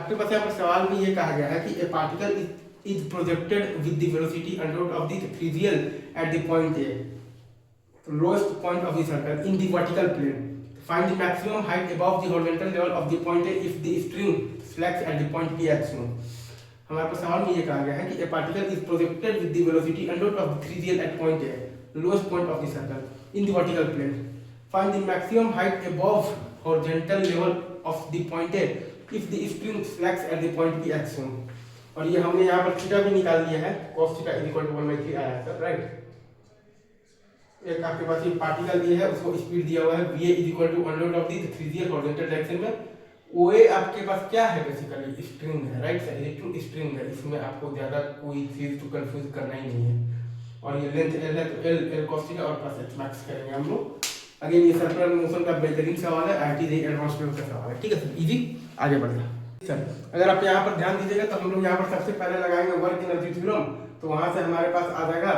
आपके पास यहाँ पर सवाल में ये कहा गया है कि a particle is projected with the velocity under root of the trivial at the point A, lowest point of the circle in the vertical plane. Find the maximum height above the horizontal level of the point A if the string flex at the point B as shown. हमारे पास सवाल में ये कहा गया है कि a particle is projected with the velocity under root of the 3 at point A, lowest point of the circle, in the vertical plane. Find the maximum height above horizontal level of the point A if the string flex at the point B as shown. और ये हमने यहाँ पर theta भी निकाल लिया है, cos theta is equal to 1/3 आया है सर, राइट। एक आपके पास ये पार्टिकल ये है, उसको स्पीड दिया हुआ है va is equal to under root of the 3 horizontal direction में। ओए आपके पास क्या है, बेसिकली स्ट्रिंग है, राइट सर, इलेक्ट्रिक स्ट्रिंग है, इसमें आपको ज्यादा कोई चीज तो कंफ्यूज करना ही नहीं है। और ये लेंथ l है तो l cos थीटा और प्लस h मैक्स करेंगे हम लोग। अगेन ये सर्कुलर मोशन का बेहतरीन सवाल है, आईटी जेईई एडवांस लेवल का सवाल है, ठीक है सर, इजी। आगे बढ़ते हैं सर, अगर आप यहाँ पर ध्यान दीजिएगा तो हम लोग यहाँ पर सबसे पहले लगाएंगे वर्क एनर्जी थ्योरम। तो वहां से हमारे पास आ जाएगा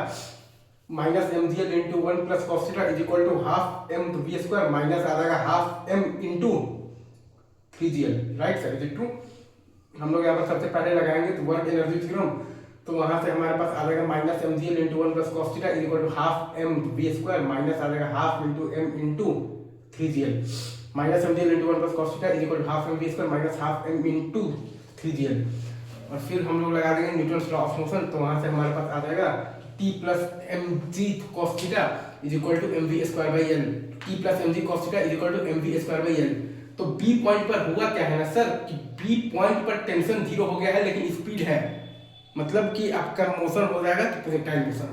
minus mgl into 1 plus cos theta is equal to half m, तो v स्क्वायर माइनस आ जाएगा half m into 3gl, right sir, is two. हम लोग यहाँ पर सबसे पहले लगाएंगे तो वर्क एनर्जी थ्योरम। तो वहां से हमारे पास आ जाएगा minus mgl into 1 plus cos theta is equal to half m, तो v स्क्वायर माइनस आ जाएगा half into m into 3gl, minus mgl into 1 plus cos theta is equal to half m v square minus half m into 3gl। और फिर हम लोग लगा देंगे Newton law of motion. तो वहां से हमारे पास आ जाएगा t plus mg cos theta is equal to mv square by l, t plus mg cos theta is equal to mv square by l। तो b पॉइंट पर हुआ क्या है ना सर कि b पॉइंट पर टेंशन जीरो हो गया है लेकिन स्पीड है, मतलब कि आपका मोशन हो जाएगा तो प्रोजेक्टाइल मोशन।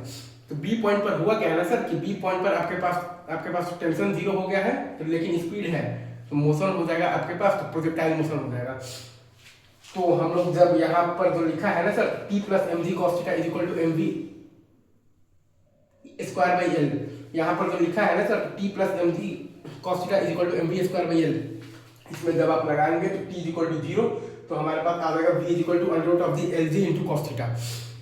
तो b पॉइंट पर हुआ क्या है ना सर कि b पॉइंट पर आपके पास टेंशन जीरो हो गया है तो लेकिन स्पीड है, तो मोशन हो जाएगा आपके पास, तो प्रोजेक्टाइल मोशन हो जाएगा। तो हम लोग जब यहाँ पर जो लिखा है ना sir t plus mg cos theta is equal to mv square by L, यहाँ पर जो लिखा है ना sir t plus mg cos theta is equal to mv square by L, इसमें जब आप लगाएंगे तो t इज इक्वल टू 0, तो हमारे पास आ जाएगा v is equal to under root of the lg into cos theta.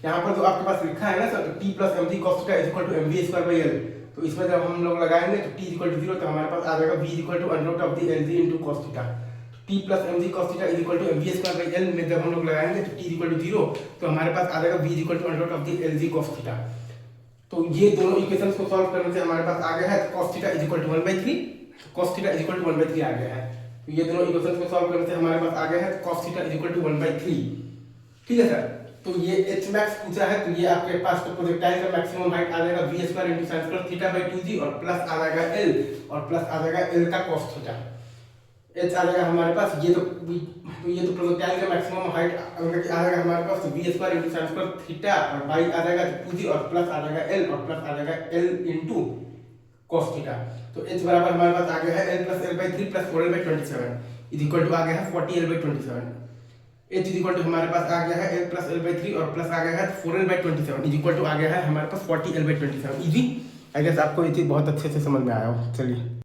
यहाँ पर जो आपके पास लिखा है ना sir t plus mg cos theta is equal to mv square by L, तो इसमें जब हम लोग लगाएंगे तो t इज इक्वल टू 0, तो हमारे पास आ जाएगा v is equal to under root of the lg into cos theta. t plus mg cos theta is equal to mv square by L में जब हम लोग लगाएंगे तो t इज इक्वल टू 0, तो हमारे पास आ जाएगा v is equal to under root of the lg cos theta. तो ये दोनों इक्वेशंस को सॉल्व करने से हमारे पास आ गया है cos theta is equal to 1/3, cos theta is equal to 1/3 आ गया है। तो ये दोनों इक्वेशंस को सॉल्व करने से हमारे पास आ गया है cos theta is equal to 1/3, ठीक है सर। तो ये h मैक्स पूछा है, तो ये आपके पास तो प्रोजेक्टाइल का मैक्सिमम हाइट आ जाएगा v square into sin square theta by 2g, और प्लस आ जाएगा l, और प्लस आ जाएगा l का cos थीटा। h आ जाएगा हमारे पास, ये तो प्रोजेक्टाइल का मैक्सिमम हाइट आ जाएगा हमारे पास, तो v square into sin square theta, और बाई आ जाएगा 2g, और प्लस आ जाएगा l, और प्लस आ जाएगा l इनटू cos थीटा। तो h बराबर हमारे पास आ गया है l plus l by 3 plus 4l/27 is equal to आ गया है 40l/27। h is equal to हमारे पास आ गया है l प्लस l बाई 3 और प्लस आ गया है 4l/27 इज इक्वल टू आ गया है हमारे पास 40l/27। इजी, आई गेस आपको ये चीज बहुत अच्छे से समझ में आया हो। चलिए।